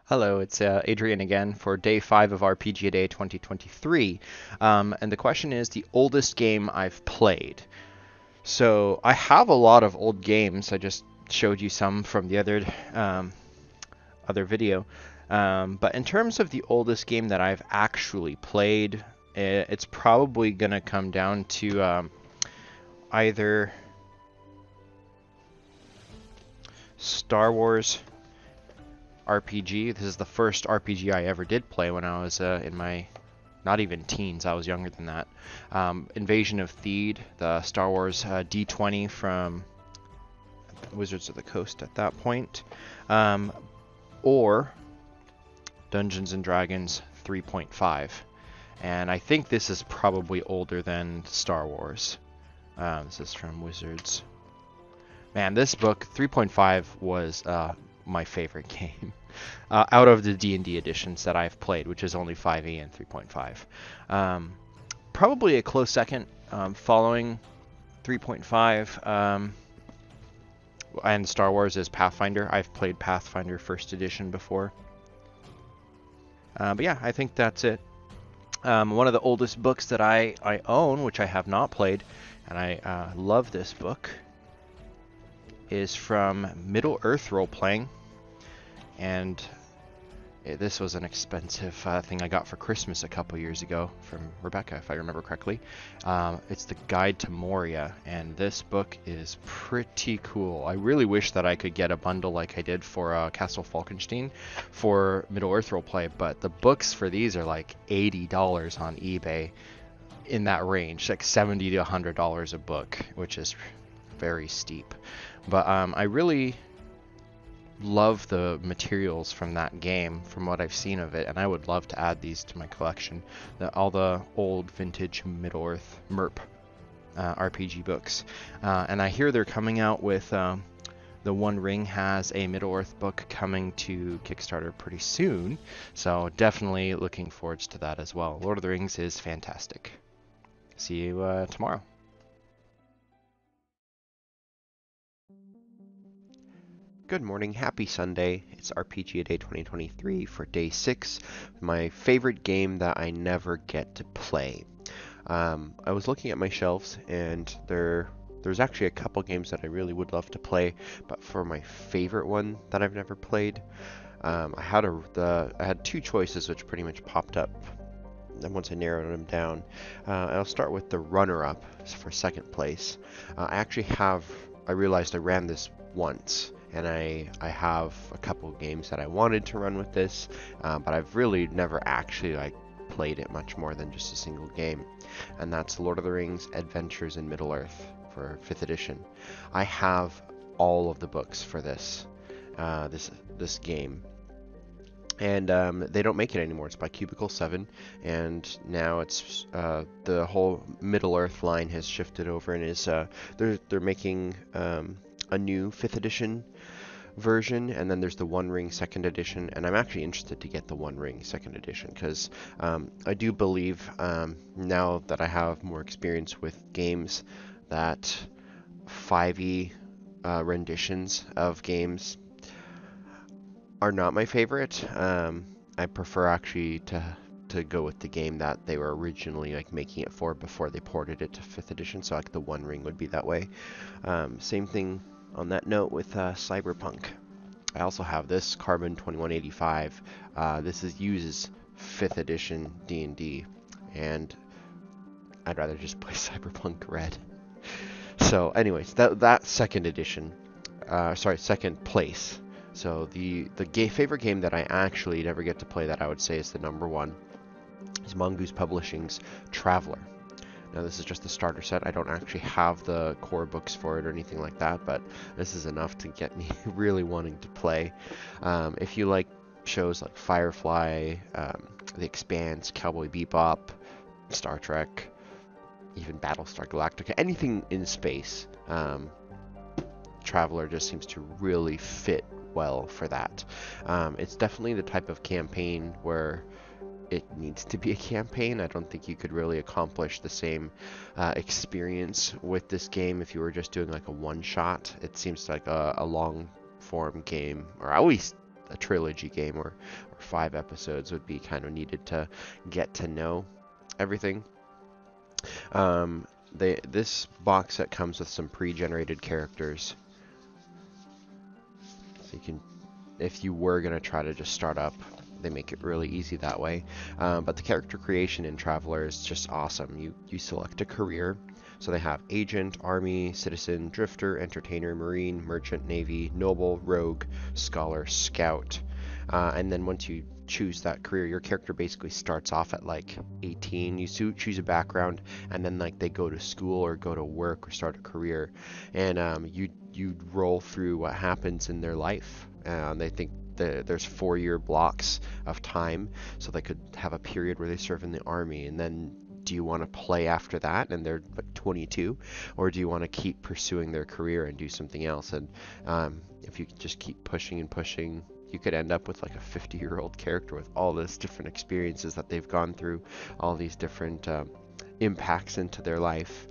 Hello, it's Adrian again for day 5 of RPG Day 2023. And the question is the oldest game I've played. So I have a lot of old games. I just showed you some from the other video. But in terms of the oldest game that I've actually played, it's probably going to come down to either Star Wars RPG. This is the first RPG I ever did play when I was in my not even teens. I was younger than that. Invasion of Theed, the Star Wars D20 from Wizards of the Coast at that point, or Dungeons and Dragons 3.5. And I think this is probably older than Star Wars. This is from Wizards. Man, this book 3.5 was my favorite game out of the D&D editions that I've played, which is only 5e and 3.5. Probably a close second following 3.5 and Star Wars is Pathfinder. I've played Pathfinder first edition before. But yeah, I think that's it. One of the oldest books that I own, which I have not played, and I love this book, is from Middle-earth Role-Playing, and this was an expensive thing I got for Christmas a couple years ago from Rebecca, if I remember correctly. It's The Guide to Moria, and this book is pretty cool. I really wish that I could get a bundle like I did for Castle Falkenstein for Middle-earth Roleplay, but the books for these are like $80 on eBay, in that range, like $70 to $100 a book, which is very steep. But I really love the materials from that game, from what I've seen of it, and I would love to add these to my collection. All the old vintage Middle-earth MERP RPG books. And I hear they're coming out with the One Ring has a Middle-earth book coming to Kickstarter pretty soon, so definitely looking forward to that as well. Lord of the Rings is fantastic. See you tomorrow. Good morning, happy Sunday. It's RPG Day 2023 for day 6, my favorite game that I never get to play. I was looking at my shelves and there's actually a couple games that I really would love to play, but for my favorite one that I've never played, I had two choices which pretty much popped up. And once I narrowed them down, I'll start with the runner-up for second place. I realized I ran this once, and I have a couple of games that I wanted to run with this, but I've really never actually played it much more than just a single game, and that's Lord of the Rings Adventures in Middle-earth for 5th edition. I have all of the books for this game, and they don't make it anymore. It's by Cubicle 7, and now it's the whole Middle-earth line has shifted over and is they're making a new 5th edition version, and then there's the One Ring 2nd edition, and I'm actually interested to get the One Ring 2nd edition because I do believe now that I have more experience with games that 5e renditions of games are not my favorite. I prefer actually to go with the game that they were originally making it for before they ported it to 5th edition, so the One Ring would be that way. Same thing on that note with Cyberpunk. I also have this Carbon 2185. This uses 5th edition D&D, and I'd rather just play Cyberpunk Red. So anyways, that 2nd edition, sorry, 2nd place. So the favorite game that I actually never get to play that I would say is the number one is Mongoose Publishing's Traveler. Now this is just the starter set. I don't actually have the core books for it or anything like that, but this is enough to get me really wanting to play. If you like shows like Firefly, The Expanse, Cowboy Bebop, Star Trek, even Battlestar Galactica, anything in space, Traveler just seems to really fit well for that. It's definitely the type of campaign where it needs to be a campaign. I don't think you could really accomplish the same experience with this game if you were just doing a one-shot. It seems like a long-form game, or at least a trilogy game, or 5 episodes would be kind of needed to get to know everything. This box set comes with some pre-generated characters, so you can, if you were gonna try to just start up, they make it really easy that way. But the character creation in Traveler is just awesome. You select a career. So they have Agent, Army, Citizen, Drifter, Entertainer, Marine, Merchant, Navy, Noble, Rogue, Scholar, Scout. And then once you choose that career, your character basically starts off at like 18. You choose a background, and then like they go to school or go to work or start a career. And you roll through what happens in their life. They think there's 4-year blocks of time, so they could have a period where they serve in the Army, and then do you want to play after that and they're like 22, or do you want to keep pursuing their career and do something else? And if you just keep pushing and pushing, you could end up with like a 50-year-old character with all this different experiences that they've gone through, all these different impacts into their life.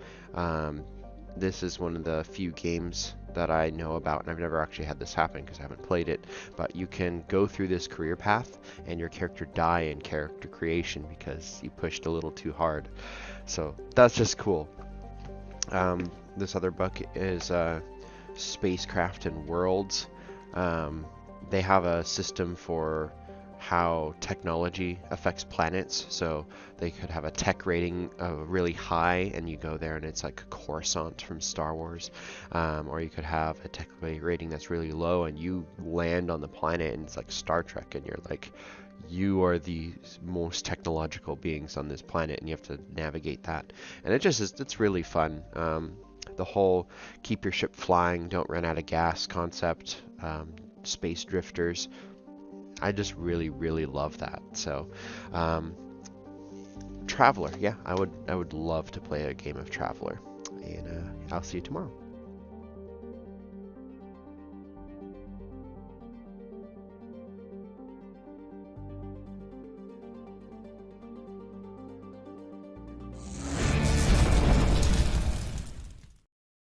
This is one of the few games that I know about, and I've never actually had this happen because I haven't played it, but you can go through this career path and your character die in character creation because you pushed a little too hard. So that's just cool. This other book is Spacecraft and Worlds. They have a system for how technology affects planets, so they could have a tech rating really high and you go there and it's like Coruscant from Star Wars, or you could have a tech rating that's really low and you land on the planet and it's like Star Trek, and you're like, you are the most technological beings on this planet and you have to navigate that, and it's really fun. The whole keep your ship flying, don't run out of gas concept, space drifters, I just really, really love that. So, Traveler, yeah, I would love to play a game of Traveler, and I'll see you tomorrow.